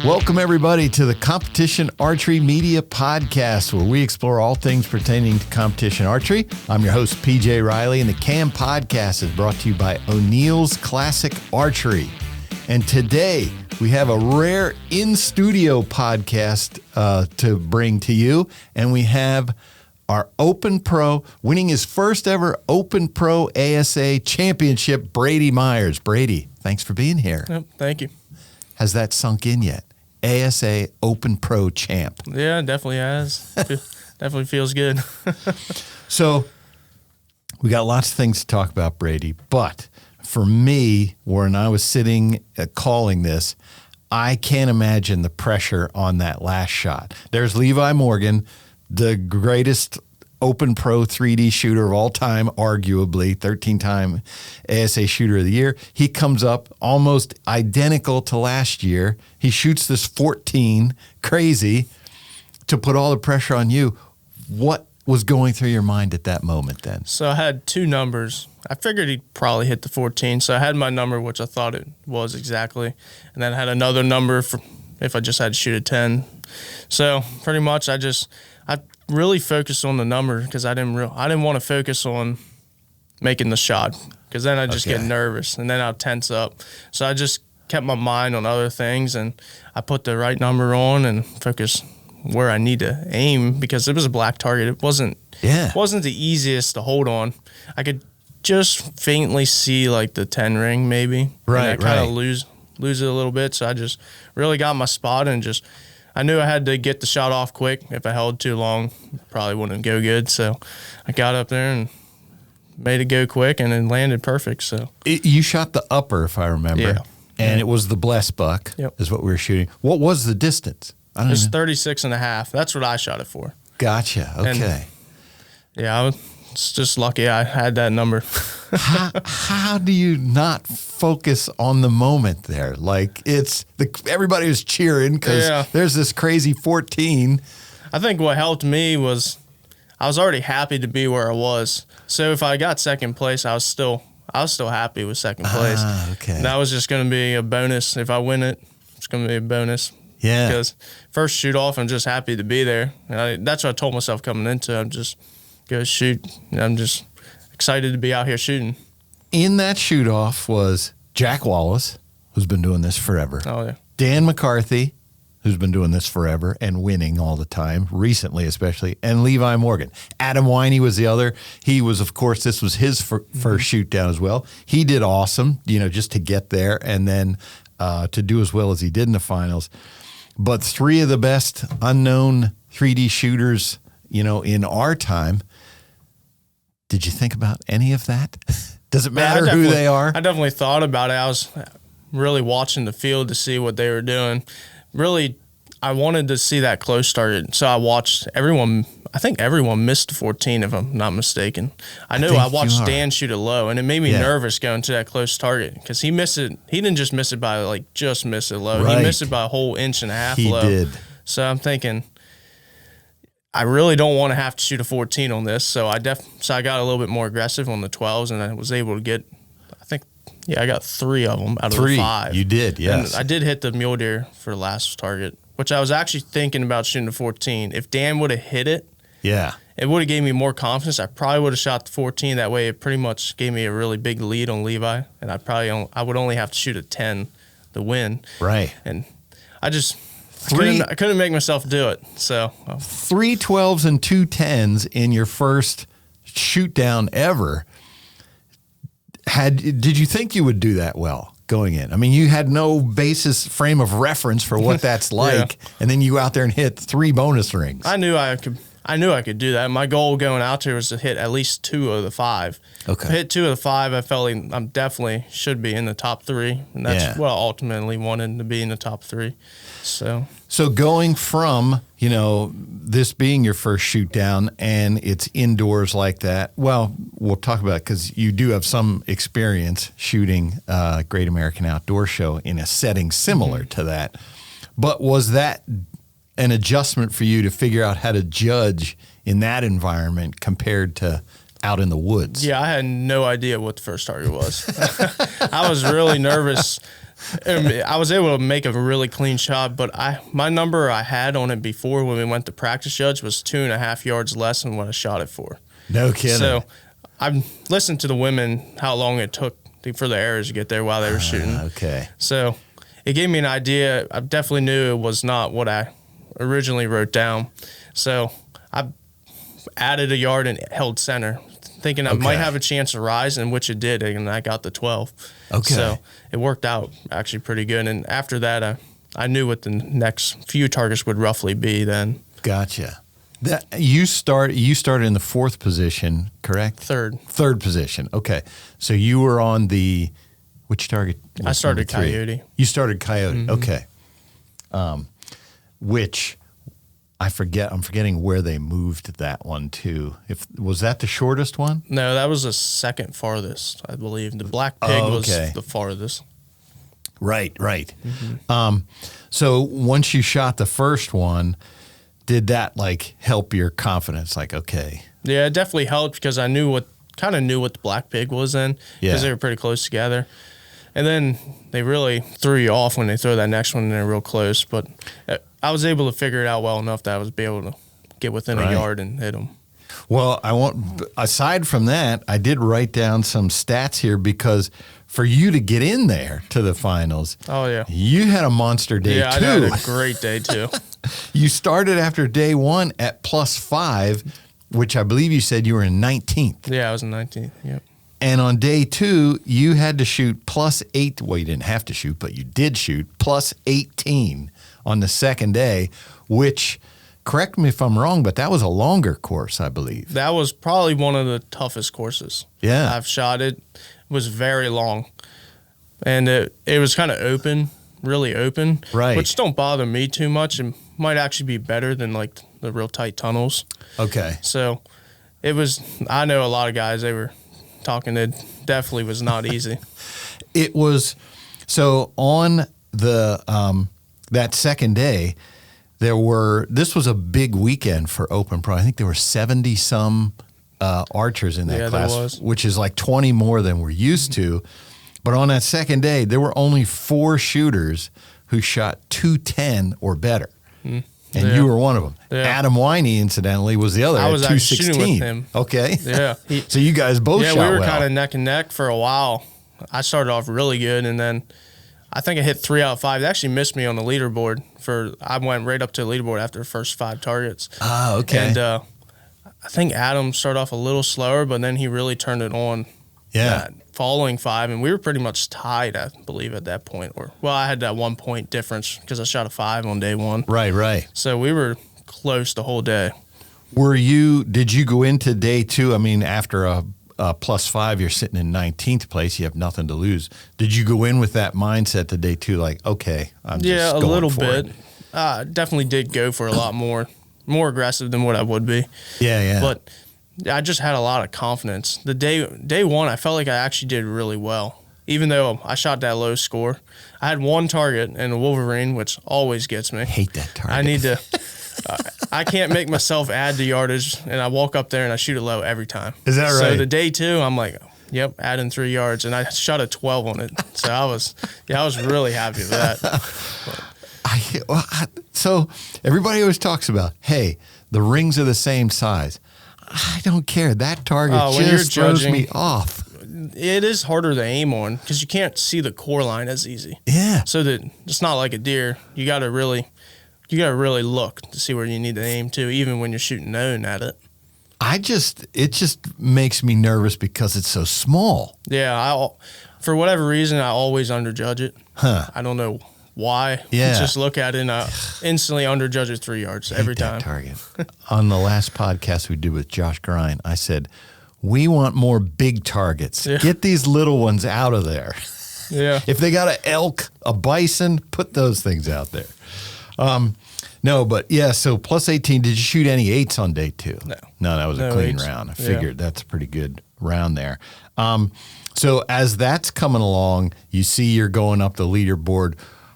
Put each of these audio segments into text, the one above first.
Welcome, everybody, to the Competition Archery Media Podcast, where we explore all things pertaining to competition archery. I'm your host, PJ Riley, and the CAM Podcast is brought to you by O'Neill's Classic Archery. And today, we have a rare in-studio podcast to bring to you, and we have our Open Pro, winning his first ever Open Pro ASA championship, Brady Myers. Brady, thanks for being here. Yep, thank you. Has that sunk in yet? ASA Open Pro champ. Yeah, it definitely has. Definitely feels good. So we got lots of things to talk about, Brady, but for me, when I was sitting calling this, I can't imagine the pressure on that last shot. There's Levi Morgan, the greatest Open Pro 3D shooter of all time, arguably, 13-time ASA Shooter of the Year. He comes up almost identical to last year. He shoots this 14, crazy, to put all the pressure on you. What was going through your mind at that moment then? So I had two numbers. I figured he'd probably hit the 14, so I had my number, which I thought it was exactly, and then I had another number for if I just had to shoot a 10. So pretty much I really focused on the number because I didn't want to focus on making the shot because then I just get nervous and then I'll tense up. So I just kept my mind on other things and I put the right number on and focus where I need to aim because it was a black target. It wasn't the easiest to hold on. I could just faintly see like the 10 ring maybe. Right, and I kind of lose it a little bit. So I just really got my spot and I knew I had to get the shot off quick. If I held too long, probably wouldn't go good. So I got up there and made it go quick and it landed perfect. So You shot the upper, if I remember. Yeah. And it was the blessed buck is what we were shooting. What was the distance? It was 36 and a half. That's what I shot it for. Gotcha. Okay. And I was just lucky I had that number. How do you not focus on the moment there? Like everybody was cheering because there's this crazy 14. I think what helped me was I was already happy to be where I was. So if I got second place, I was still happy with second place. Okay. And that was just going to be a bonus. If I win it, it's going to be a bonus. Yeah. Because first shoot off, I'm just happy to be there. And that's what I told myself coming into it. I'm just go shoot. And I'm just excited to be out here shooting. In that shoot off was Jack Wallace, who's been doing this forever. Oh, yeah. Dan McCarthy, who's been doing this forever and winning all the time, recently especially, and Levi Morgan. Adam Winey was the other. He was, of course, this was his first shoot down as well. He did awesome, just to get there and then to do as well as he did in the finals. But three of the best unknown 3D shooters, in our time. Did you think about any of that? Does it matter who they are? I definitely thought about it. I was really watching the field to see what they were doing. Really, I wanted to see that close target. So I watched everyone. I think everyone missed the 14, if I'm not mistaken. I watched Dan shoot it low, and it made me nervous going to that close target because he missed it. He didn't just miss it by just miss it low. Right. He missed it by a whole inch and a half low. He did. So I'm thinking, I really don't want to have to shoot a 14 on this. So I got a little bit more aggressive on the 12s, and I was able to get, I got 3 of them out of the 5. You did, yes. And I did hit the mule deer for the last target, which I was actually thinking about shooting a 14. If Dan would have hit it, it would have gave me more confidence. I probably would have shot the 14. That way, it pretty much gave me a really big lead on Levi, and I would only have to shoot a 10 to win. Right. And I couldn't make myself do it. So 3 12s and 2 10s in your first shoot down ever. Did you think you would do that well going in? I mean, you had no frame of reference for what that's like, and then you go out there and hit 3 bonus rings. I knew I could do that. My goal going out there was to hit at least 2 of the 5. Okay. If I hit 2 of the 5, I felt like I'm definitely should be in the top 3, and that's what I ultimately wanted to be in the top 3. So going from, this being your first shoot down and it's indoors like that, well, we'll talk about it because you do have some experience shooting Great American Outdoor Show in a setting similar to that. But was that an adjustment for you to figure out how to judge in that environment compared to out in the woods? Yeah, I had no idea what the first target was. I was really nervous I was able to make a really clean shot, but my number I had on it before when we went to practice judge was 2.5 yards less than what I shot it for. No kidding. So I listened to the women how long it took for the arrows to get there while they were shooting. Okay. So it gave me an idea. I definitely knew it was not what I originally wrote down. So I added a yard and held center, thinking I might have a chance to rise, and which it did, and I got the 12. Okay. So it worked out actually pretty good. And after that, I knew what the next few targets would roughly be then. Gotcha. You started in the 4th position, correct? Third position. Okay. So you were on which target? I started Coyote. You started Coyote. Okay. Which I'm forgetting where they moved that one to. Was that the shortest one? No, that was the second farthest, I believe. The Black Pig was the farthest. Right. So once you shot the first one, did that help your confidence? Okay. Yeah, it definitely helped because I knew what the Black Pig was in because they were pretty close together. And then they really threw you off when they throw that next one and they're real close. But I was able to figure it out well enough that I was able to get within a yard and hit them. Well, aside from that, I did write down some stats here because for you to get in there to the finals, you had a monster day too. Yeah, I had a great day too. You started after day 1 at +5, which I believe you said you were in 19th. Yeah, I was in 19th. Yep. And on day 2, you had to shoot +8. Well, you didn't have to shoot, but you did shoot +18 on the second day, which, correct me if I'm wrong, but that was a longer course, I believe. That was probably one of the toughest courses I've shot. It was very long. And it was kind of open, really open, which don't bother me too much. It might actually be better than the real tight tunnels. Okay. So I know a lot of guys, they were talking, it definitely was not easy. It was, so on the that second day, this was a big weekend for Open Pro. I think there were 70 some archers in that class, which is 20 more than we're used to. But on that second day, there were only 4 shooters who shot 210 or better. And you were one of them. Yeah. Adam Winey, incidentally, was the other at 216. Shooting with him. Okay. Yeah. So you guys both shot well. Yeah, we were kind of neck and neck for a while. I started off really good, and then I think I hit 3 out of 5. They actually missed me on the leaderboard. I went right up to the leaderboard after the first 5 targets. Oh, okay. And I think Adam started off a little slower, but then he really turned it on. Yeah. Following 5, and we were pretty much tied, I believe, at that point. I had that 1 point difference because I shot a 5 on day 1. Right. So we were close the whole day. Did you go into day 2? I mean, after a +5, you're sitting in 19th place. You have nothing to lose. Did you go in with that mindset to day 2, okay, I'm just going a little for bit. It? Definitely did go for a lot more aggressive than what I would be. Yeah. But I just had a lot of confidence. The day 1, I felt like I actually did really well. Even though I shot that low score, I had 1 target and a Wolverine, which always gets me. I hate that target. I need to. I can't make myself add the yardage, and I walk up there and I shoot it low every time. Is that right? So the day 2, I'm like, yep, adding 3 yards, and I shot a 12 on it. So I was really happy with that. So everybody always talks about, hey, the rings are the same size. I don't care. That target just throws me off. It is harder to aim on because you can't see the core line as easy. Yeah. So that it's not like a deer. You got to really look to see where you need to aim to, even when you're shooting known at it. It just makes me nervous because it's so small. Yeah. For whatever reason, I always underjudge it. I don't know why. Yeah. Just look at it and I instantly underjudge it 3 yards every time. Target. On the last podcast we did with Josh Grind, I said, we want more big targets. Yeah. Get these little ones out of there. Yeah. If they got an elk, a bison, put those things out there. No, but yeah, so +18. Did you shoot any 8s on day 2? No, that was a clean 8s. Round. I figured that's a pretty good round there. So as that's coming along, you see you're going up the leaderboard.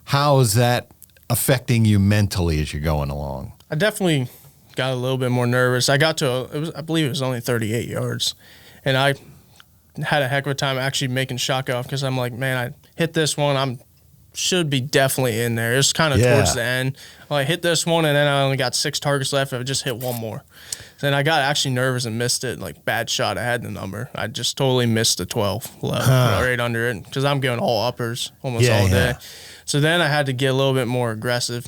How is that affecting you mentally as you're going along? I definitely got a little bit more nervous. I believe it was only 38 yards, and I had a heck of a time actually making shot go off because I'm like, man, I hit this one. I'm should be definitely in there. It's kind of towards the end. Well, I hit this one, and then I only got 6 targets left. I just hit one more. Then I got actually nervous and missed it. Like, bad shot. I had the number. I just totally missed the 12 low, right under it, because I'm going all uppers almost all day. So then I had to get a little bit more aggressive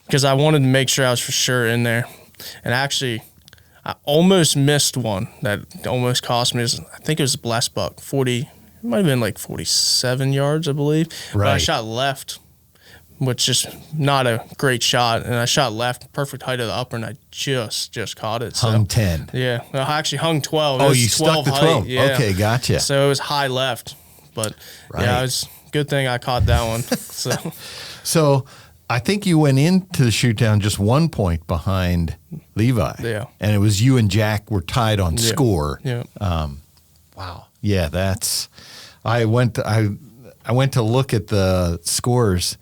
because I wanted to make sure I was for sure in there. And actually, I almost missed one that almost cost me. I think it was a blessed buck, 40. It might have been like 47 yards, I believe. Right. But I shot left, which is not a great shot. And I shot left, perfect height of the upper, and I just caught it. Hung 10. Yeah. Well, I actually hung 12. Oh, you stuck the 12. Yeah. Okay, gotcha. So it was high left. But, yeah, it was good thing I caught that one. So I think you went into the Shootdown just 1 point behind Levi. Yeah. And it was you and Jack were tied on score. Yeah. Wow. Yeah, that's I went to look at the scores.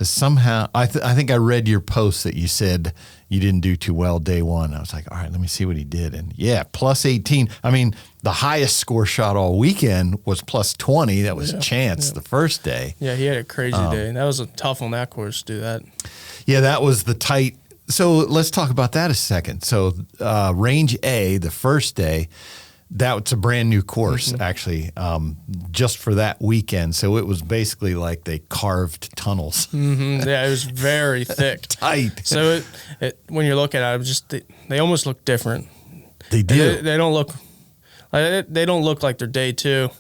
Somehow I think I read your post that you said you didn't do too well day one. I was like, all right, let me see what he did. And yeah, plus 18. I mean, the highest score shot all weekend was plus 20. That was Chance the first day. Yeah, he had a crazy day. That was a tough on that course to do that. Yeah, that was the tight. So let's talk about that a second. So Range A, the first day, that's a brand new course, actually, just for that weekend. So it was basically like they carved tunnels. Yeah, it was very thick. Tight. So when you look at it, they almost look different. They do. They don't look like they're day two.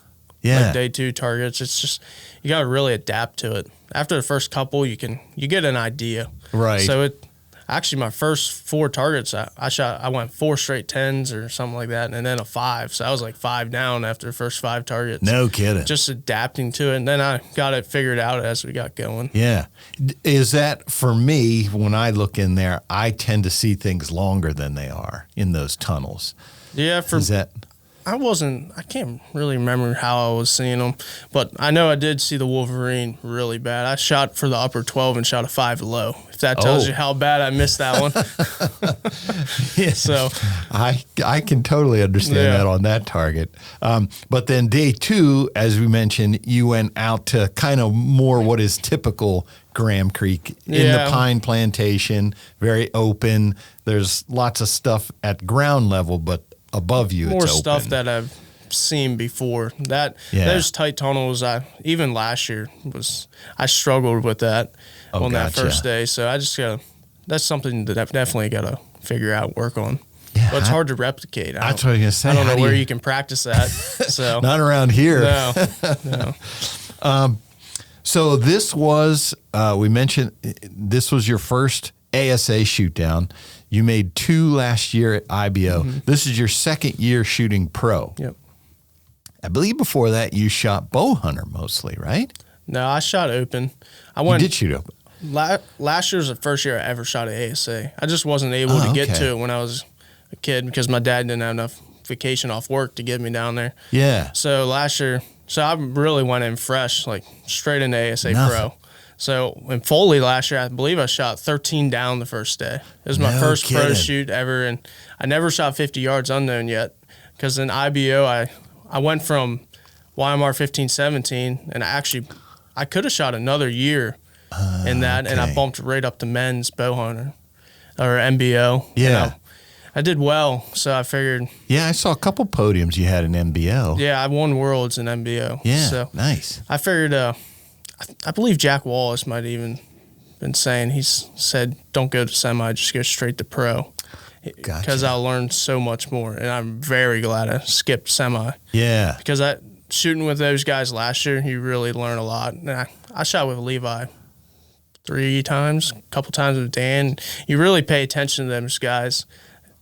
Yeah. Like day two targets. It's just, you got to really adapt to it. After the first couple, you get an idea. Right. So actually, my first 4 targets, I went 4 straight 10s or something like that, and then a 5. So I was like 5 down after the first 5 targets. No kidding. Just adapting to it, and then I got it figured out as we got going. Yeah. Is that, for me, when I look in there, I tend to see things longer than they are in those tunnels. Yeah. Is that... I can't really remember how I was seeing them, but I know I did see the Wolverine really bad. I shot for the upper 12 and shot a 5 low. If that tells you how bad I missed that one. Yeah. So I can totally understand that on that target. But then day 2, as we mentioned, you went out to kind of more what is typical Graham Creek in the pine plantation, very open. There's lots of stuff at ground level, but above you, more it's open. stuff that I've seen before. Those tight tunnels, even last year I struggled with that on that first day. So I just that's something that I've definitely got to figure out, work on. Yeah, but it's hard to replicate. That's what I was gonna say. I don't know where you can practice that. So not around here. No. So this was we mentioned this was your first ASA Shootdown. You made 2 last year at IBO. This is your second year shooting pro. Yep. I believe before that you shot bow hunter mostly, right? No, I shot open. You did shoot open. Last year was the first year I ever shot at ASA. I just wasn't able to get to it when I was a kid because my dad didn't have enough vacation off work to get me down there. Yeah. So last year, I really went in fresh, like straight into ASA Pro. So in Foley last year, I believe I shot 13 down the first day. It was my first pro shoot ever, and I never shot 50 yards unknown yet because in IBO, I went from YMR 15-17, and I could have shot another year in that, and I bumped right up to men's bow hunter or MBO. Yeah. I did well, so I figured. Yeah, I saw a couple podiums you had in MBO. Yeah, I won worlds in MBO. Yeah, so nice. I figured, I believe Jack Wallace might have even been saying, he's said, don't go to semi, just go straight to pro. Because I'll learn so much more, and I'm very glad I skipped semi. Yeah. Because shooting with those guys last year, you really learn a lot. And I shot with Levi 3 times, a couple times with Dan. You really pay attention to those guys.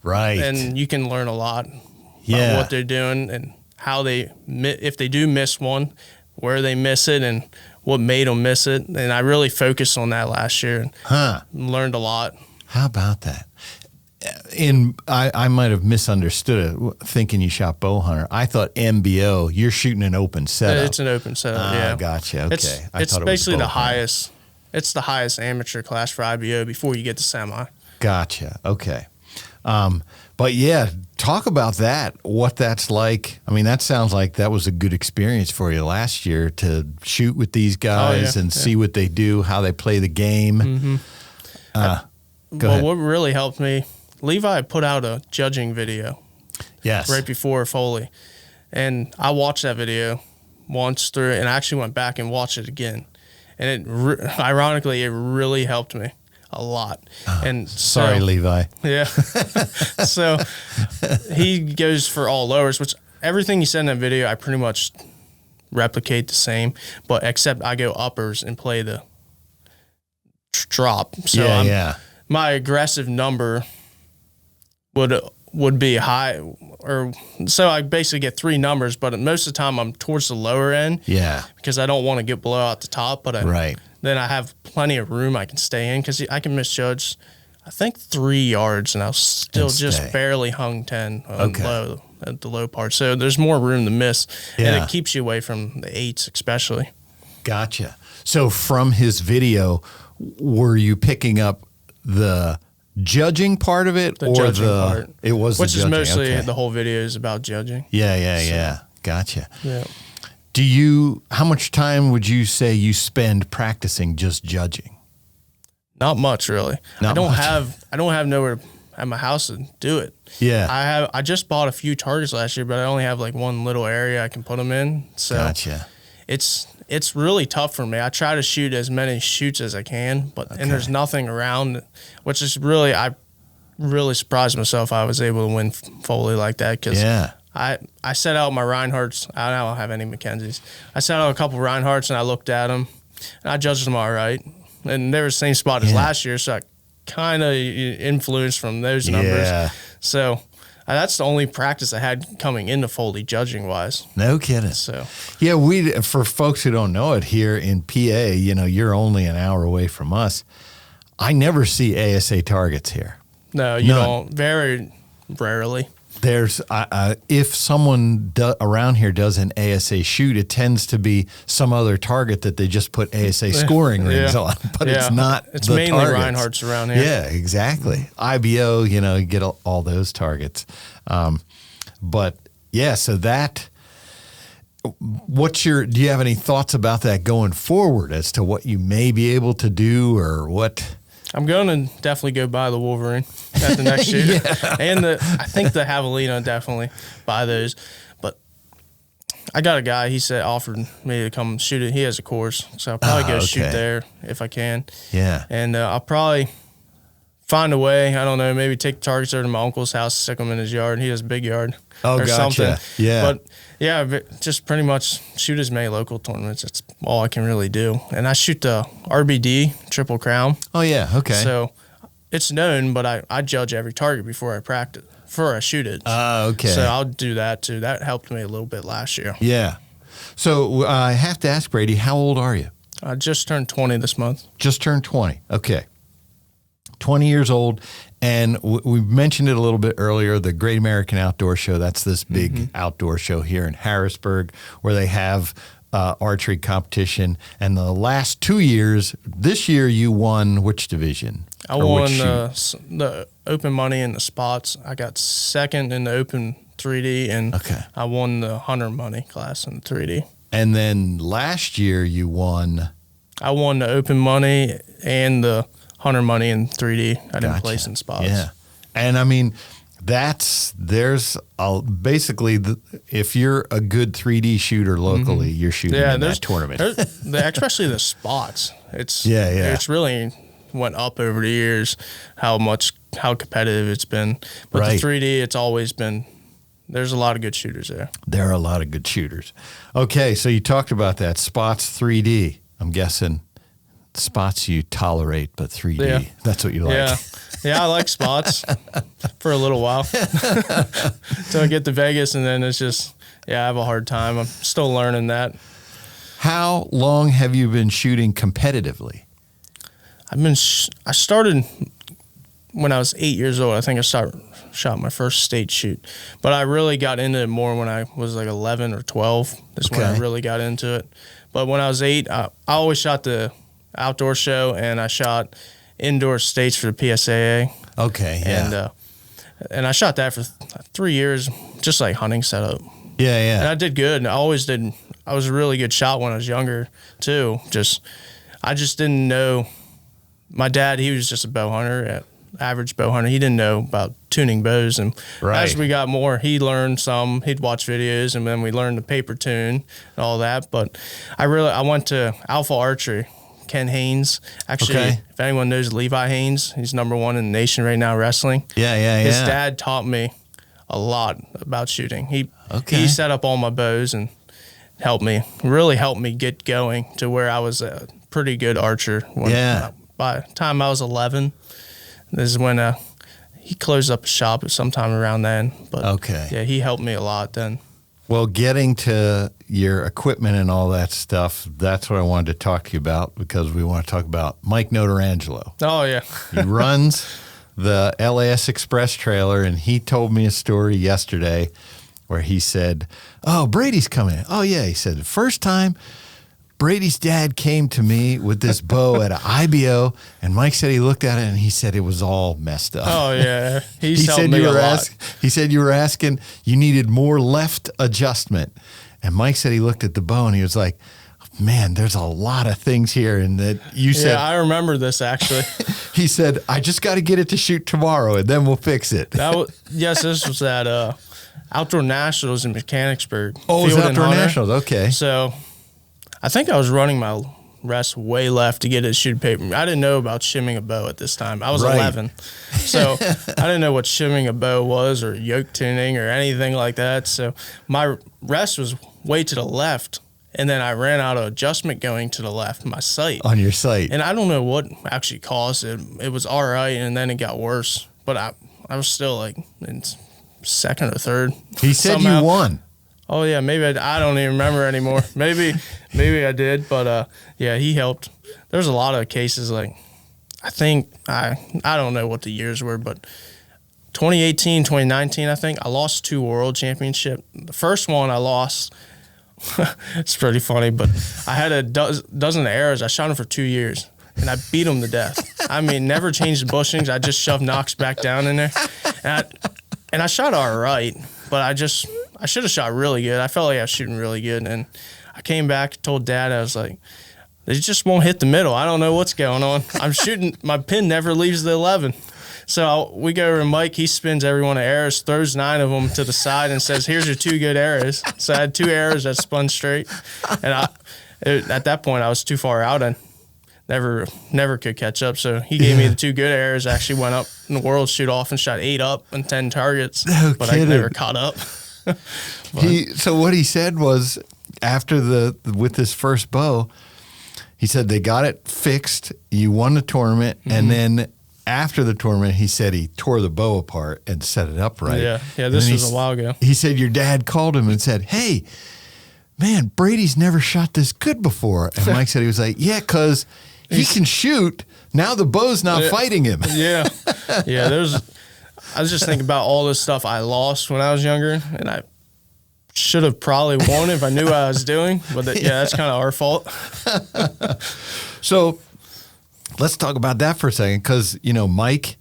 Right. And you can learn a lot about what they're doing and how if they do miss one, where they miss it and what made them miss it. And I really focused on that last year and learned a lot. How about that? I might have misunderstood it, thinking you shot bow hunter. I thought MBO, you're shooting an open setup. It's an open setup, yeah. Gotcha, okay. It's basically the highest. It's the highest amateur class for IBO before you get to semi. Gotcha, okay. But yeah, talk about that, what that's like. I mean, that sounds like that was a good experience for you last year to shoot with these guys and see what they do, how they play the game. Mm-hmm. Go ahead. What really helped me, Levi put out a judging video right before Foley. And I watched that video once through, and I actually went back and watched it again. And ironically, it really helped me a lot. And sorry, Levi. Yeah. So he goes for all lowers, which everything he said in that video, I pretty much replicate the same, but except I go uppers and play the drop. So my aggressive number would be high, or so I basically get 3 numbers, but most of the time I'm towards the lower end. Yeah. Because I don't want to get below out the top, but then I have plenty of room I can stay in because I can misjudge, I think 3 yards, and I was still just barely hung 10 on low at the low part. So there's more room to miss, and it keeps you away from the 8s especially. Gotcha. So from his video, were you picking up the judging part of it, the judging part? It was which the is judging. Mostly the whole video is about judging. Yeah. Gotcha. Yeah. How much time would you say you spend practicing just judging? Not much, really. I don't have nowhere at my house to do it. Yeah. I just bought a few targets last year, but I only have like one little area I can put them in. So gotcha. It's really tough for me. I try to shoot as many shoots as I can, and there's nothing around, which is really, I really surprised myself I was able to win Foley like that, because I set out my Reinhardts. I don't have any Mackenzies. I set out a couple Reinhardts, and I looked at them, and I judged them all right. And they were the same spot as last year, so I kind of influenced from those numbers. So that's the only practice I had coming into Foley judging-wise. No kidding. So for folks who don't know it, here in PA, you're only an hour away from us. I never see ASA targets here. No, you don't. Very rarely. There's if someone around here does an ASA shoot, it tends to be some other target that they just put ASA scoring rings on, but it's not. It's the mainly targets. Reinhardts around here. Yeah, exactly. IBO, you get all those targets. But yeah, so that. Do you have any thoughts about that going forward as to what you may be able to do, or what? I'm going to definitely go buy the Wolverine at the next shoot. And I think the Javelina, definitely buy those. But I got a guy, he offered me to come shoot it. He has a course, so I'll probably go shoot there if I can. Yeah. And I'll probably find a way, I don't know, maybe take the targets over to my uncle's house, stick them in his yard. He has a big yard or something. Yeah. But yeah, just pretty much shoot as many local tournaments. That's all I can really do. And I shoot the RBD Triple Crown. Oh, yeah. Okay. So it's known, but I judge every target before I shoot it. Okay. So I'll do that too. That helped me a little bit last year. Yeah. So I have to ask, Brady, how old are you? I just turned 20 this month. Just turned 20. Okay. 20 years old, and we mentioned it a little bit earlier, the Great American Outdoor Show. That's this big outdoor show here in Harrisburg where they have archery competition. And the last 2 years, this year you won which division? I won the open money and the spots. I got second in the open 3D, and I won the hunter money class in the 3D. And then last year you won? I won the open money and the hunter money in 3D. I didn't place in spots. Yeah. And I mean, there's basically, if you're a good 3D shooter locally, you're shooting in that tournament. Especially the spots. It's really went up over the years, how competitive it's been. But the 3D, it's always been, there's a lot of good shooters there. There are a lot of good shooters. Okay, so you talked about that, spots 3D. I'm guessing spots you tolerate, but 3D, that's what you like. Yeah, I like spots for a little while. Until I get to Vegas, and then it's just, I have a hard time. I'm still learning that. How long have you been shooting competitively? I started when I was 8 years old. I think I shot my first state shoot. But I really got into it more when I was like 11 or 12. That's when I really got into it. But when I was 8, I always shot the outdoor show, and I shot indoor states for the PSAA. Okay, yeah. And And I shot that for 3 years, just like hunting setup. Yeah, yeah. And I did good. And I always did. I was a really good shot when I was younger too. I just didn't know. My dad, he was just a bow hunter, average bow hunter. He didn't know about tuning bows. And as we got more, he learned some. He'd watch videos, and then we learned the paper tune and all that. But I went to Alpha Archery. Ken Haynes. Actually, if anyone knows Levi Haynes, he's #1 in the nation right now wrestling. Yeah. His dad taught me a lot about shooting. He set up all my bows and really helped me get going to where I was a pretty good archer. By the time I was 11, this is when he closed up a shop sometime around then. But yeah, he helped me a lot then. Well, getting to your equipment and all that stuff, that's what I wanted to talk to you about, because we want to talk about Mike Notarangelo. Oh, yeah. He runs the LAS Express trailer, and he told me a story yesterday where he said, oh, Brady's coming. Oh, yeah. He said, the first time Brady's dad came to me with this bow at an IBO, and Mike said he looked at it and he said it was all messed up. Oh, yeah. He said you were asking, you needed more left adjustment. And Mike said he looked at the bow and he was like, man, there's a lot of things here. And that you said. Yeah, I remember this actually. He said, I just got to get it to shoot tomorrow and then we'll fix it. Yes, this was at Outdoor Nationals in Mechanicsburg. Oh, it was Outdoor Nationals. Okay. So I think I was running my rest way left to get it to shoot paper. I didn't know about shimming a bow at this time. I was 11. So I didn't know what shimming a bow was or yoke tuning or anything like that. So my rest was way to the left. And then I ran out of adjustment going to the left, my sight. On your sight. And I don't know what actually caused it. It was all right, and then it got worse. But I was still like in second or third. He said you won. Oh, yeah, maybe I don't even remember anymore. Maybe I did, but yeah, he helped. There's a lot of cases like I think I don't know what the years were, but 2018, 2019, I think I lost 2 world championship. The first one I lost. It's pretty funny, but I had a dozen arrows. I shot them for 2 years, and I beat them to death. I mean, never changed the bushings. I just shoved nocks back down in there, and I shot all right, but I should have shot really good. I felt like I was shooting really good, and I came back, told Dad, I was like, they just won't hit the middle. I don't know what's going on. I'm shooting, my pin never leaves the 11. So we go over to Mike. He spins every one of the arrows, throws 9 of them to the side, and says, "Here's your 2 good arrows." So I had 2 arrows that spun straight, and at that point I was too far out and never could catch up. So he gave me the 2 good arrows. I actually went up in the world shoot off and shot 8 up and 10 targets, but I never caught up. So what he said was after with this first bow, he said they got it fixed. You won the tournament, and then. After the tournament, he said he tore the bow apart and set it up right. Yeah, this was a while ago. He said your dad called him and said, "Hey, man, Brady's never shot this good before." And Mike said he was like, "Yeah, because he can shoot. Now the bow's not fighting him." Yeah. I was just thinking about all this stuff I lost when I was younger, and I should have probably won if I knew what I was doing. But that's kind of our fault. So let's talk about that for a second, because, Mike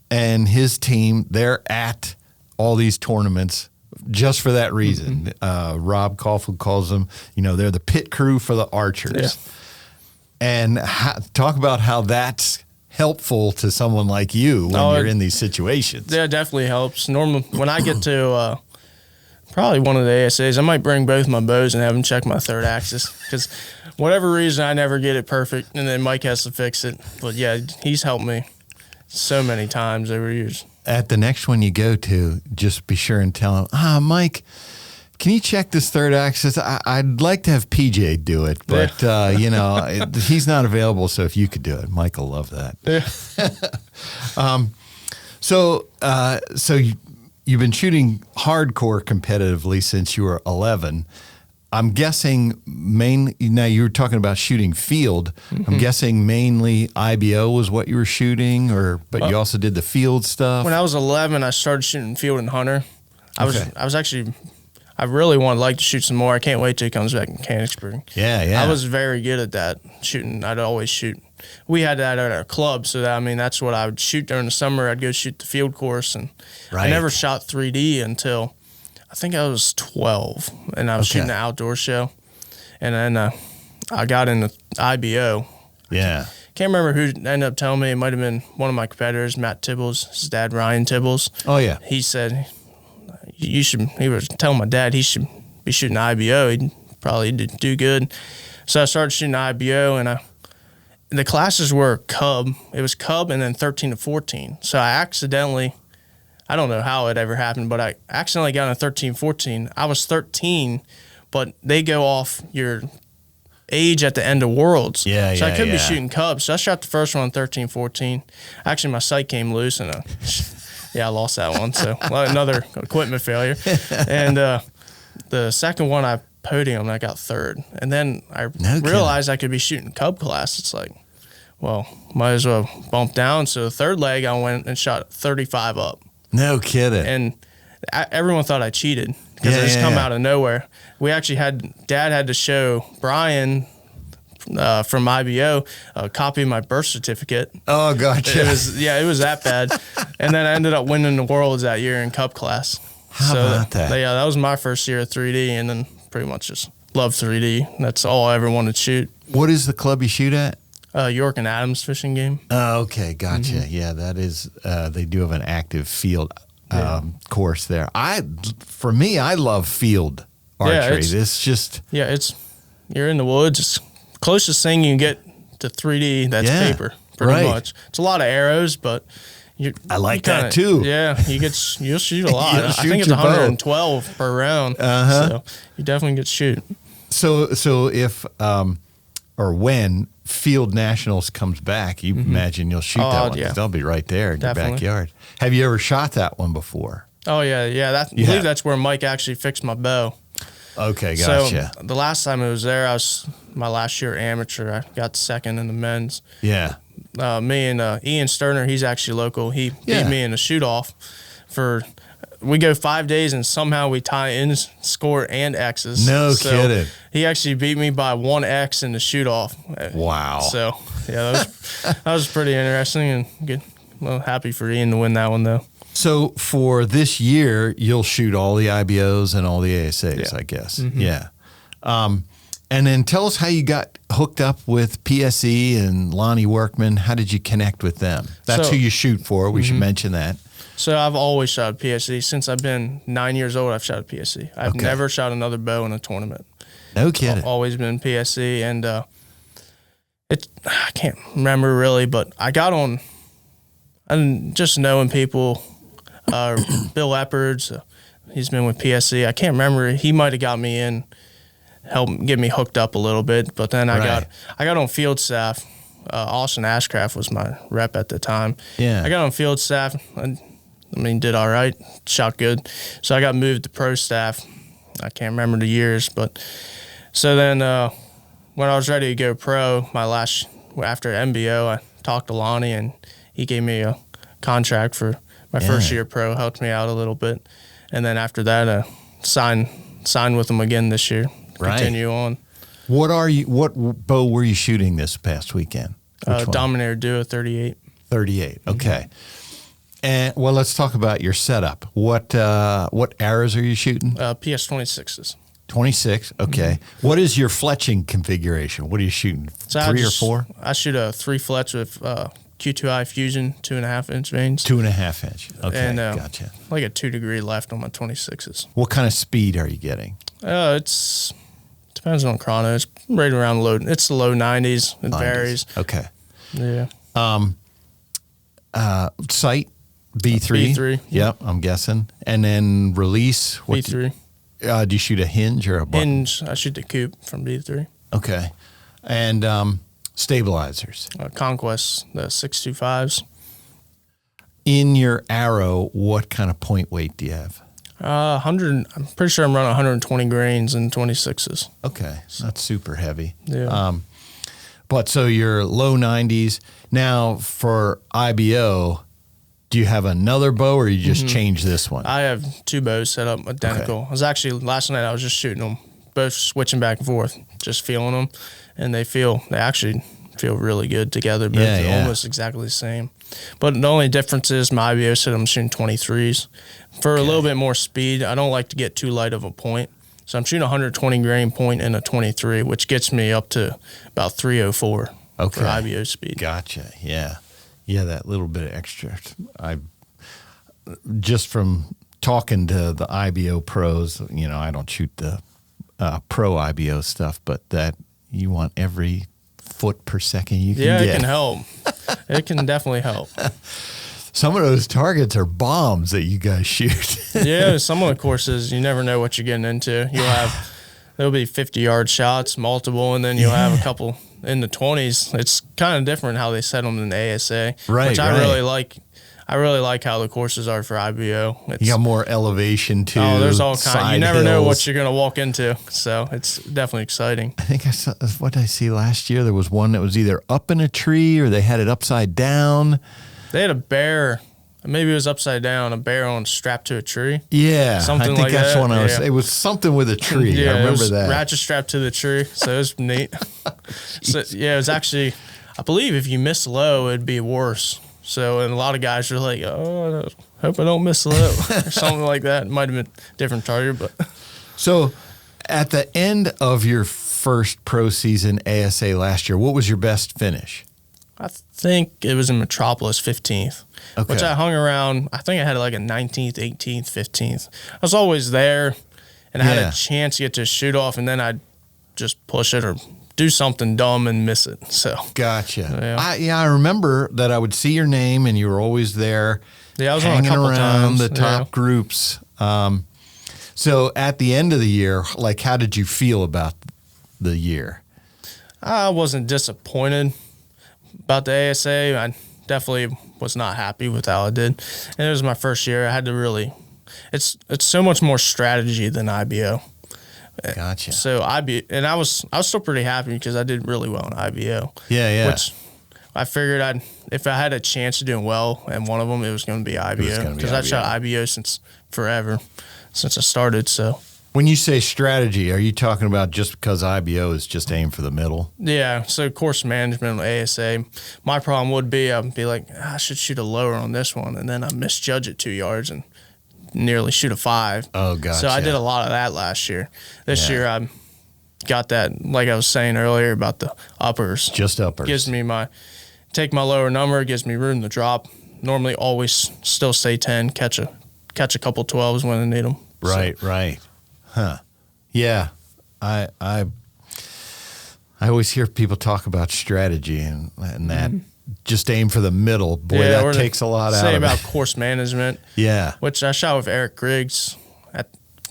and his team, they're at all these tournaments just for that reason. Rob Caulfield calls them, they're the pit crew for the archers. Yeah. And talk about how that's helpful to someone like you when you're in these situations. Yeah, it definitely helps. Normally, when I get to probably one of the ASAs, I might bring both my bows and have them check my third axis, because whatever reason, I never get it perfect, and then Mike has to fix it. But yeah, he's helped me so many times over years. At the next one you go to, just be sure and tell him, Mike, can you check this third axis? I'd like to have PJ do it, but he's not available, so if you could do it, Mike will love that. Yeah. So you've been shooting hardcore competitively since you were 11. I'm guessing now you were talking about shooting field. I'm guessing mainly IBO was what you were shooting, but you also did the field stuff. When I was 11, I started shooting field and hunter. I really like to shoot some more. I can't wait till he comes back in Mechanicsburg. Yeah. I was very good at that, shooting. I'd always shoot we had that at our club. So that's what I would shoot during the summer. I'd go shoot the field course, and I never shot 3D until I think I was 12, and I was shooting the outdoor show, and then I got into IBO. Yeah. Can't remember who ended up telling me. It might have been one of my competitors, Matt Tibbles, his dad, Ryan Tibbles. Oh, yeah. He said, he was telling my dad he should be shooting IBO. He'd probably do good. So I started shooting IBO, and the classes were Cub. It was Cub and then 13 to 14. So I don't know how it ever happened, but I accidentally got in 13, 14. I was 13, but they go off your age at the end of Worlds. Yeah, so I could be shooting Cubs. So I shot the first one 13, 14. Actually, my sight came loose, and I lost that one. So another equipment failure. And the second one, I podiumed, and I got third. And then I realized I could be shooting Cub class. It's like, well, might as well bump down. So the third leg, I went and shot 35 up. No kidding. And everyone thought I cheated because I just come out of nowhere. We actually Dad had to show Brian from IBO a copy of my birth certificate. Oh, gotcha. It was that bad. And then I ended up winning the Worlds that year in Cup class. How about that? Yeah, that was my first year of 3D, and then pretty much just loved 3D. That's all I ever wanted to shoot. What is the club you shoot at? York and Adams fishing game. Oh, okay, gotcha. Mm-hmm. Yeah, that is. They do have an active field course there. For me, I love field archery. It's just you're in the woods. It's the closest thing you can get to 3D. That's paper, pretty much. It's a lot of arrows, but I like that too. Yeah, you'll shoot a lot. I think it's 112 per round. So you definitely get to shoot. So if or when Field Nationals comes back, you imagine you'll shoot that one. They'll be right there in your backyard. Have you ever shot that one before? Oh, yeah. I believe that's where Mike actually fixed my bow. Okay, gotcha. So the last time I was there, I was my last year amateur. I got second in the men's. Yeah. Me and Ian Sterner, he's actually local. He beat me in a shoot-off we go 5 days, and somehow we tie in score and X's. No kidding. He actually beat me by 1 X in the shoot-off. Wow. So, that was pretty interesting and good. Well, happy for Ian to win that one, though. So for this year, you'll shoot all the IBOs and all the ASAs, I guess. Mm-hmm. Yeah. And then tell us how you got hooked up with PSE and Lonnie Workman. How did you connect with them? That's who you shoot for. We should mention that. So I've always shot a PSE. Since I've been 9 years old, I've shot a PSE. I've never shot another bow in a tournament. No kidding. I've always been PSE, and I can't remember really, but I got on, and just knowing people, Bill Eppards, he's been with PSE. I can't remember. He might have got me in, helped get me hooked up a little bit, but then I got on field staff. Austin Ashcraft was my rep at the time. Yeah. I got on field staff. Did all right, shot good. So I got moved to pro staff. I can't remember the years, but so then when I was ready to go pro, after MBO, I talked to Lonnie, and he gave me a contract for my first year pro, helped me out a little bit, and then after that, signed with him again this year. Continue on. What bow were you shooting this past weekend? Dominator Duo 38. 38. Okay. And let's talk about your setup. What arrows are you shooting? PS 26s. 26. Okay. Mm-hmm. What is your fletching configuration? What are you shooting? So 3 or 4? I shoot a 3 fletch with Q2I Fusion 2.5-inch vanes. 2.5 inch. Okay. And gotcha. Like a 2 degree left on my 26s. What kind of speed are you getting? Depends on chrono. It's right around it's the low 90s. It varies. Okay. Yeah. Sight B3. B3. Yep, I'm guessing. And then release. B3. Do you shoot a hinge or a button? Hinge. I shoot the coupe from B3. Okay. And stabilizers. Conquest, the 625s. In your arrow, what kind of point weight do you have? 100. I'm pretty sure I'm running 120 grains in 26s. Okay, that's super heavy. Yeah. But so you're low 90s. Now for IBO, do you have another bow, or you just change this one? I have 2 bows set up identical. Okay. I was actually last night. I was just shooting them, both switching back and forth, just feeling them, and they actually feel really good together, but it's almost exactly the same. But the only difference is my IBO said I'm shooting 23s. For a little bit more speed, I don't like to get too light of a point. So I'm shooting 120 grain point in a 23, which gets me up to about 304 for IBO speed. Gotcha. Yeah. Yeah, that little bit of extra. Just from talking to the IBO pros, I don't shoot the pro IBO stuff, but that you want every foot per second you can get. Yeah, it can help. It can definitely help. Some of those targets are bombs that you guys shoot. Yeah, some of the courses, you never know what you're getting into. There'll be 50-yard shots, multiple, and then you'll have a couple in the 20s. It's kind of different how they set them in the ASA, which I really like. I really like how the courses are for IBO. You got more elevation too. Oh, there's all kinds. You never know what you're going to walk into, so it's definitely exciting. I think I saw what did I see last year. There was one that was either up in a tree or they had it upside down. They had a bear. Maybe it was upside down. A bear on strapped to a tree. Yeah, something I think like that's that. one I was. It was something with a tree. Yeah, I remember it was that. Ratchet strapped to the tree, so it was neat. So, yeah, it was actually. I believe if you miss low, it'd be worse. So, and a lot of guys are like, "Oh, I hope I don't miss low," or something like that. It might have been a different target, but. So, at the end of your first pro season ASA last year, what was your best finish? I think it was in Metropolis, 15th, which I hung around. I think I had like a 19th, 18th, 15th. I was always there, and I had a chance to get to a shoot off, and then I'd just push it or do something dumb and miss it. So gotcha. I remember that I would see your name, and you were always there. Yeah, I was hanging on a couple around times. The top groups. So at the end of the year, like, how did you feel about the year? I wasn't disappointed about the ASA. I definitely was not happy with how I did. And it was my first year. I had to really it's so much more strategy than IBO. Gotcha. So I was still pretty happy because I did really well in IBO. Yeah. Which I figured if I had a chance of doing well in one of them, it was going to be IBO because I've shot IBO since forever, since I started. So when you say strategy, are you talking about just because IBO is just aim for the middle? Yeah. So course management on ASA, my problem would be I'd be like, I should shoot a lower on this one, and then I misjudge it 2 yards and nearly shoot a 5. Oh, gotcha. So I did a lot of that last year. This year I got that, like I was saying earlier about the uppers. Just uppers. Gives me take my lower number, gives me room to drop. Normally always still stay 10, catch a couple 12s when I need them. Right. Huh. Yeah. I always hear people talk about strategy and that just aim for the middle. Boy, that takes a lot out of it. Say about course management. Yeah. Which I shot with Eric Griggs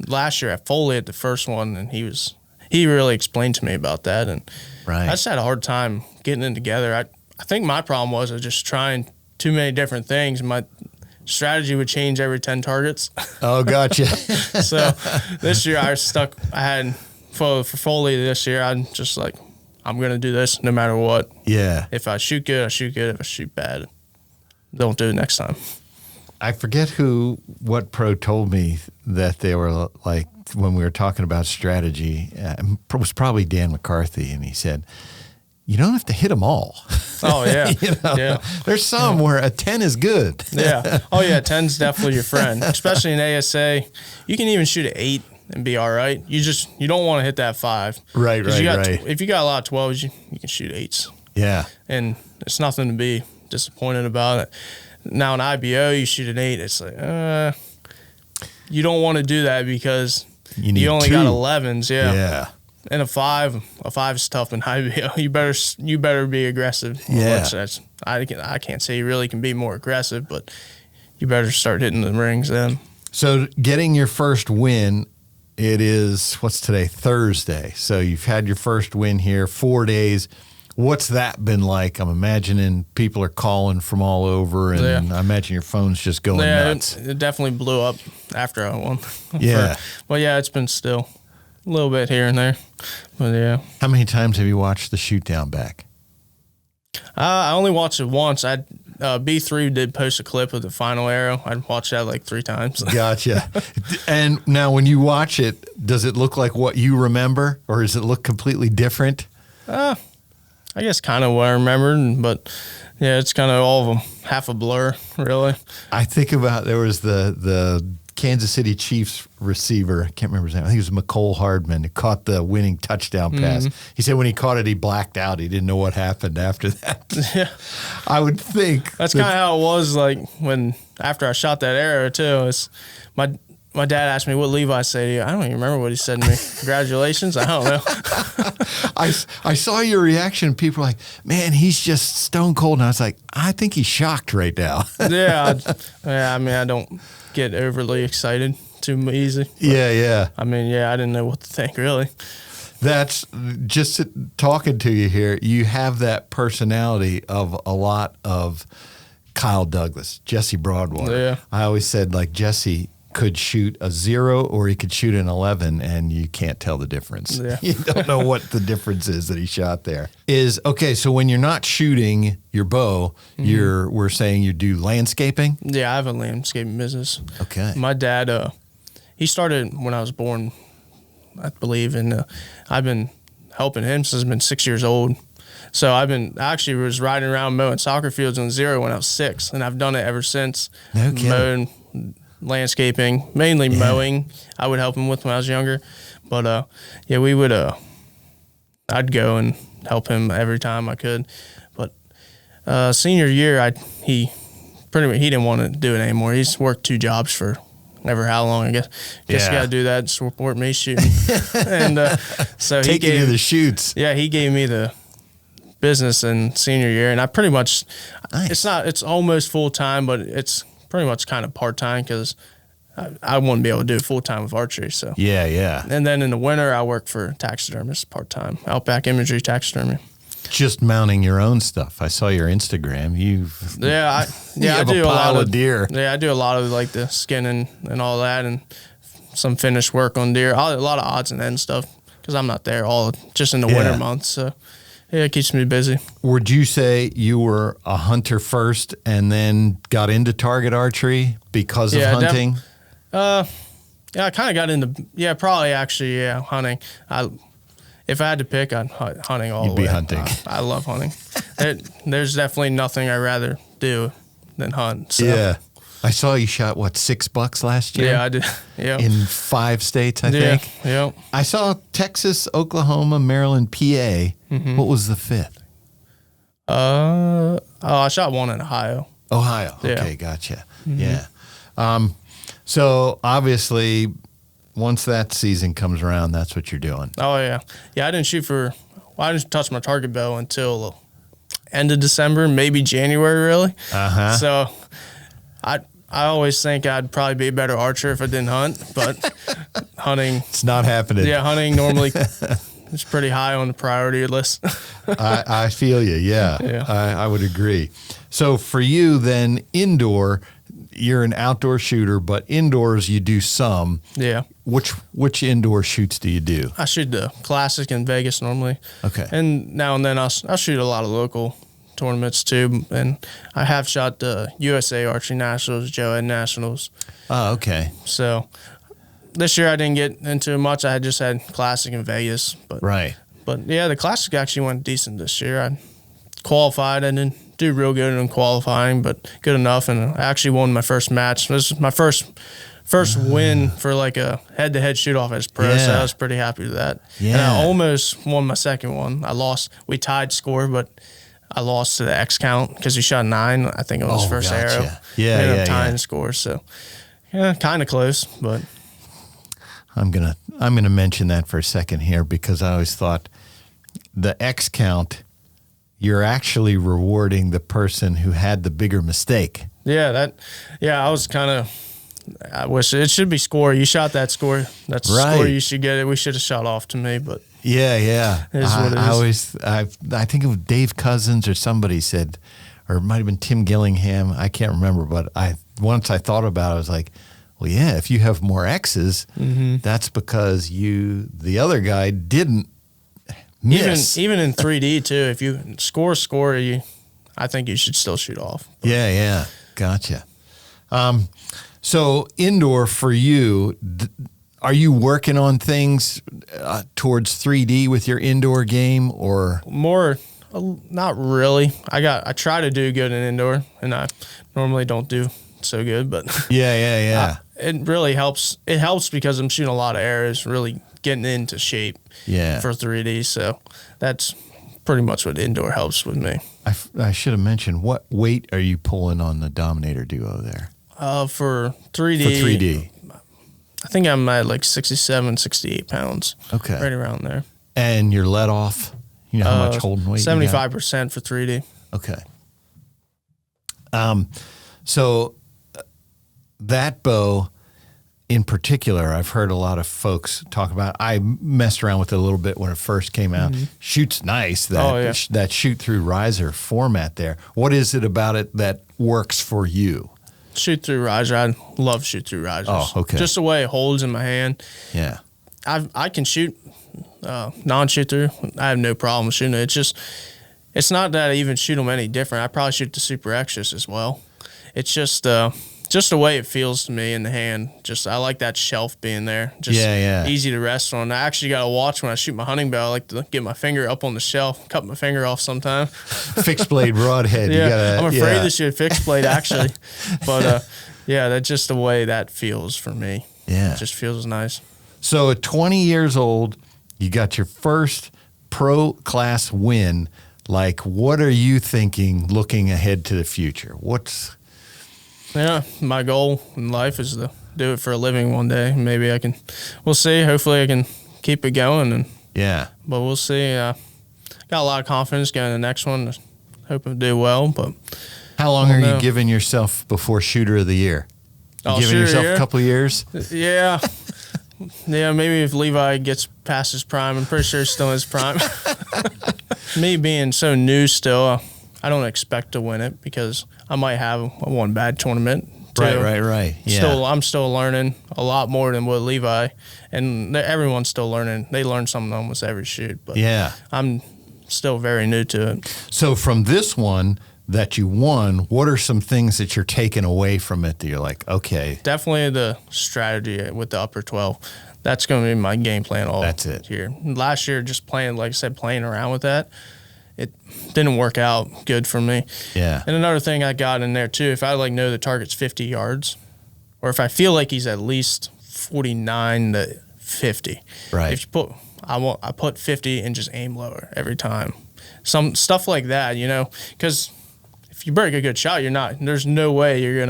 last year at Foley at the first one, and he really explained to me about that. And I just had a hard time getting it together. I think my problem was I was just trying too many different things. My strategy would change every 10 targets. Oh, gotcha. So this year I had for Foley this year, I'm just like, I'm going to do this no matter what. Yeah. If I shoot good, I shoot good. If I shoot bad, don't do it next time. I forget what pro told me that they were like, when we were talking about strategy, it was probably Dan McCarthy, and he said, you don't have to hit them all. Oh, yeah. There's some where a 10 is good. Yeah. Oh, yeah, 10's definitely your friend, especially in ASA. You can even shoot an 8 and be all right. You don't want to hit that 5. Right. If you got a lot of 12s, you can shoot 8s. Yeah. And it's nothing to be disappointed about it. Now in IBO, you shoot an 8. It's like, you don't want to do that because you only got 11s. Yeah. And a 5 is tough in IBO. You better be aggressive. Yeah. I can't say you really can be more aggressive, but you better start hitting the rings then. So getting your first win, it is, what's today? Thursday. So you've had your first win here, 4 days. What's that been like? I'm imagining people are calling from all over, and I imagine your phone's just going nuts. It definitely blew up after I won. Yeah. But yeah, it's been still a little bit here and there. But yeah. How many times have you watched the Shootdown back? I only watched it once. B3 did post a clip of the final arrow. I'd watched that like 3 times. Gotcha. And now when you watch it, does it look like what you remember, or does it look completely different? I guess kind of what I remembered, but yeah, it's kind of all of them half a blur, really. I think about there was the Kansas City Chiefs receiver. I can't remember his name. I think it was McCole Hardman who caught the winning touchdown pass. He said when he caught it, he blacked out. He didn't know what happened after that. Yeah, I would think that's kind of how it was. Like after I shot that arrow too. It's my dad asked me what Levi said to you. I don't even remember what he said to me. Congratulations. I don't know. I saw your reaction. People were like, man, he's just stone cold. And I was like, I think he's shocked right now. Yeah. I mean, I don't get overly excited too easy. Yeah. I mean, I didn't know what to think, really. That's just talking to you here. You have that personality of a lot of Kyle Douglas, Jesse Broadwater. Yeah. I always said, like, Jesse could shoot a 0 or he could shoot an 11, and you can't tell the difference. Yeah. You don't know what the difference is that he shot there. Okay, so when you're not shooting your bow, we're saying you do landscaping? Yeah, I have a landscaping business. Okay. My dad, he started when I was born, I believe, and I've been helping him since I've been 6 years old. So I actually was riding around mowing soccer fields on 0 when I was 6, and I've done it ever since. No kidding. Mowing, landscaping, mainly mowing. I would help him with when I was younger, but we would. I'd go and help him every time I could. But senior year, he didn't want to do it anymore. He's worked 2 jobs for never how long. I guess you got to do that to support me shooting. And so take you to the shoots. Yeah, he gave me the business in senior year, and I pretty much. Nice. It's almost full time, but it's pretty much kind of part-time because I wouldn't be able to do it full-time with archery. So Yeah. And then in the winter, I work for taxidermist part-time, Outback Imagery Taxidermy. Just mounting your own stuff. I saw your Instagram. I do a lot of deer. Yeah, I do a lot of like the skinning and all that, and some finished work on deer. A lot of odds and ends stuff because I'm not there just in the winter months. So yeah, it keeps me busy. Would you say you were a hunter first and then got into target archery because of hunting? I kind of got into, probably actually, hunting. If I had to pick, I'd hunting all the way. You'd be hunting. I love hunting. There's definitely nothing I'd rather do than hunt. So. Yeah. I saw you shot, 6 bucks last year? Yeah, I did. Yeah. In 5 states, I think. Yeah. I saw Texas, Oklahoma, Maryland, PA. What was the 5th? I shot 1 in Ohio. Ohio. Okay, gotcha. Yeah. So obviously, once that season comes around, that's what you're doing. Oh yeah. Yeah, I didn't touch my target bow until end of December, maybe January, really. So I always think I'd probably be a better archer if I didn't hunt, but hunting. It's not happening. Yeah, hunting normally is pretty high on the priority list. I feel you. Yeah. I would agree. So for you then, indoor, you're an outdoor shooter, but indoors you do some. Yeah. Which indoor shoots do you do? I shoot the Classic in Vegas normally. Okay. And now and then I'll shoot a lot of local tournaments too, and I have shot the USA Archery Nationals, Joe Ed Nationals. Oh, okay. So this year I didn't get into much. I just had Classic in Vegas, but yeah, the Classic actually went decent this year. I qualified. I didn't do real good in qualifying, but good enough, and I actually won my first match. This was my first win for like a head-to-head shoot-off as pro, so I was pretty happy with that. Yeah. And I almost won my second one. I lost. We tied score, but I lost to the X count because he shot 9. I think it was his first arrow. Yeah, we ended up tying score, so yeah, kind of close. But I'm gonna mention that for a second here because I always thought the X count, you're actually rewarding the person who had the bigger mistake. Yeah, I was kind of. I wish it should be score. You shot that score. That's the score you should get it. We should have shot off to me, but yeah. It is what it is. I think it was Dave Cousins or somebody said, or it might have been Tim Gillingham. I can't remember, but once I thought about it, I was like, well, yeah, if you have more X's, that's because the other guy didn't miss. Even in 3D too, if you score, I think you should still shoot off. Yeah, gotcha. So indoor for you, are you working on things towards 3D with your indoor game or more? Not really. I try to do good in indoor, and I normally don't do so good, but Yeah. It really helps. It helps because I'm shooting a lot of arrows, really getting into shape for 3D. So that's pretty much what indoor helps with me. I should have mentioned, what weight are you pulling on the Dominator Duo there? For 3D. For 3D. I think I'm at like 67, 68 pounds. Okay. Right around there. And your let off? You know how much holding weight? 75% for 3D. Okay. So that bow in particular, I've heard a lot of folks talk about. I messed around with it a little bit when it first came out. Shoots nice, that shoot through riser format there. What is it about it that works for you? Shoot through riser. I love shoot through risers. Oh, okay. Just the way it holds in my hand. Yeah. I can shoot non-shoot through. I have no problem shooting it. It's not that I even shoot them any different. I probably shoot the Super Extras as well. It's just the way it feels to me in the hand. I like that shelf being there. Easy to rest on. I actually got a watch when I shoot my hunting bow. I like to get my finger up on the shelf, cut my finger off sometime. Fixed blade broadhead. Yeah, I'm afraid to shoot fixed blade actually, but that's just the way that feels for me. Yeah, it just feels nice. So at 20 years old, you got your first pro class win. Like, what are you thinking looking ahead to the future? My goal in life is to do it for a living one day. Maybe we'll see. Hopefully I can keep it going. But we'll see. Got a lot of confidence going to the next one. Hope to do well. But how long are you giving yourself before Shooter of the Year? Giving yourself a couple of years? Yeah. Yeah, maybe if Levi gets past his prime. I'm pretty sure he's still in his prime. Me being so new still, I don't expect to win it because I might have one bad tournament. Too. Right. Yeah. I'm still learning a lot more than what Levi, and everyone's still learning. They learn something almost every shoot. But yeah, I'm still very new to it. So from this one that you won, what are some things that you're taking away from it that you're like, okay? Definitely the strategy with the upper 12. That's going to be my game plan all year. Last year, just playing, like I said, playing around with that, it didn't work out good for me. Yeah. And another thing I got in there, too, if I know the target's 50 yards, or if I feel like he's at least 49 to 50. Right. If you I put 50 and just aim lower every time. Some stuff like that, because if you break a good shot, there's no way you're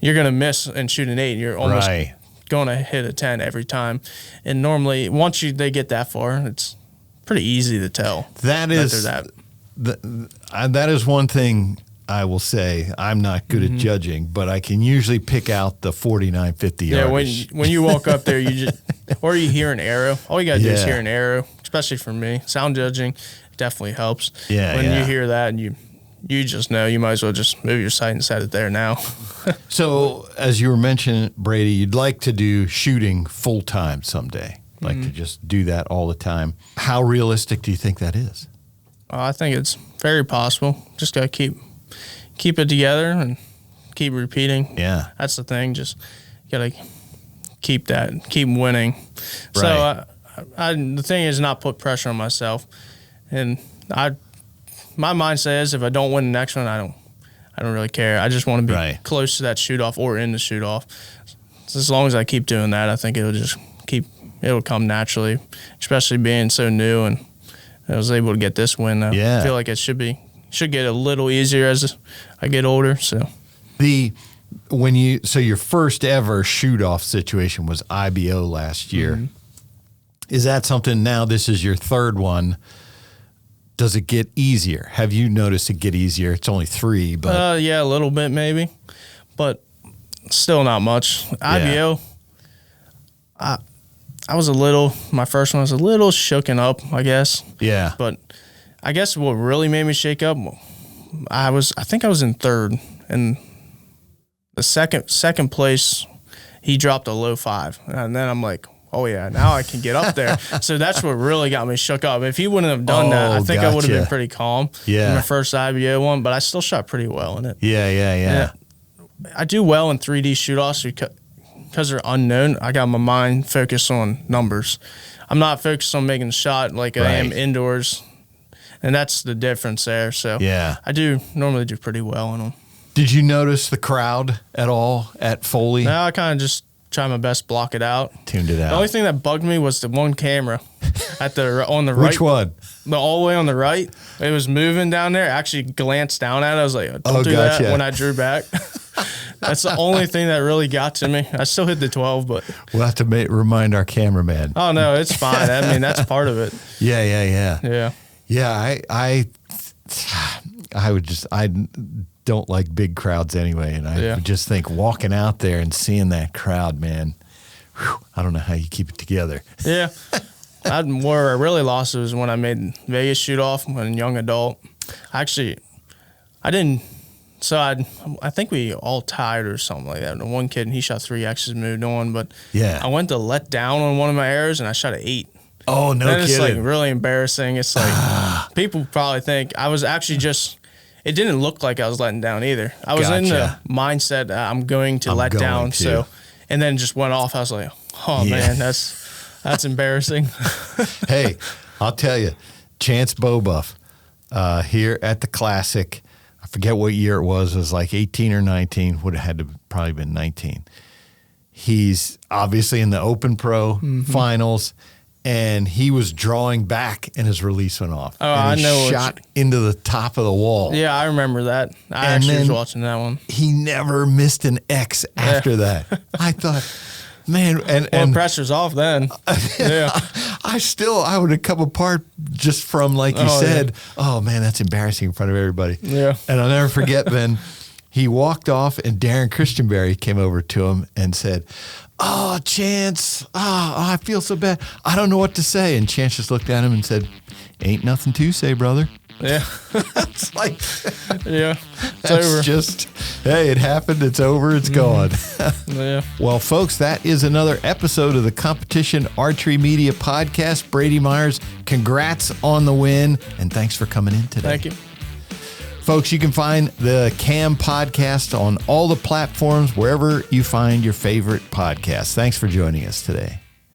gonna miss and shoot an 8. You're almost going to hit a 10 every time. And normally, once they get that far, it's pretty easy to tell. That is one thing I will say. I'm not good at judging, but I can usually pick out the 49, 50 yards. Yeah, when you walk up there, or you hear an arrow. All you got to do is hear an arrow, especially for me. Sound judging definitely helps. Yeah, when you hear that and you just know, you might as well just move your sight and set it there now. So, as you were mentioning, Brady, you'd like to do shooting full time someday, like to just do that all the time. How realistic do you think that is? I think it's very possible. Just got to keep it together and keep repeating. Yeah. That's the thing. Just got to keep winning. Right. So, the thing is not put pressure on myself. And my mindset is if I don't win the next one, I don't really care. I just want to be close to that shoot off or in the shoot off. So as long as I keep doing that, I think it'll come naturally, especially being so new and I was able to get this win. I feel like it should get a little easier as I get older. So your first ever shoot off situation was IBO last year. Is that something now? This is your third one. Does it get easier? Have you noticed it get easier? It's only 3, but a little bit maybe, but still not much. IBO, I was my first one was a little shooken up, I guess. Yeah. But I guess what really made me shake up, I think I was in third, and the second place, he dropped a low 5, and then I'm like, oh, yeah, now I can get up there. So that's what really got me shook up. If he wouldn't have done that, I think I would have been pretty calm in my first IBO one, but I still shot pretty well in it. Yeah. I do well in 3D shoot-offs because they're unknown. I got my mind focused on numbers. I'm not focused on making a shot like I am indoors. And that's the difference there. So Yeah. I do normally do pretty well in them. Did you notice the crowd at all at Foley? No, I kind of just try my best to block it out. Tuned it out. The only thing that bugged me was the one camera on the right. Which one? All the way on the right. It was moving down there. I actually glanced down at it. I was like, don't do gotcha. that when I drew back. That's the only thing that really got to me. I still hit the 12, but. We'll have to remind our cameraman. Oh, no, it's fine. I mean, that's part of it. Yeah. Yeah. I don't like big crowds anyway. And I just think walking out there and seeing that crowd, man, whew, I don't know how you keep it together. Yeah. Where I really lost it was when I made Vegas shoot off when a young adult. Actually, I didn't. So I think we all tied or something like that. And one kid, he shot 3 X's, moved on. But yeah, I went to let down on one of my errors, and I shot an 8. Oh, no kidding. It's like really embarrassing. It's like people probably think I was actually just. It didn't look like I was letting down either. I was in the mindset I'm going to let down. So, and then just went off. I was like, oh man, that's embarrassing. Hey, I'll tell you, Chance Bobuff here at the Classic. I forget what year it was. It was like 18 or 19. Would have had to probably been 19. He's obviously in the Open Pro finals, and he was drawing back, and his release went off. Oh, and I know. Shot into the top of the wall. Yeah, I remember that. I actually was watching that one. He never missed an X after that. I thought, man, and pressure's off then. Yeah. I would have come apart just from, like you said, oh man, that's embarrassing in front of everybody. Yeah. And I'll never forget, Ben, he walked off and Darren Christianberry came over to him and said, oh, Chance, I feel so bad. I don't know what to say. And Chance just looked at him and said, ain't nothing to say, brother. Yeah. It's like, yeah, it's over. Just, hey, it happened. It's over. It's gone. Yeah. Well, folks, that is another episode of the Competition Archery Media Podcast. Brady Myers, congrats on the win, and thanks for coming in today. Thank you. Folks, you can find the CAM podcast on all the platforms, wherever you find your favorite podcasts. Thanks for joining us today.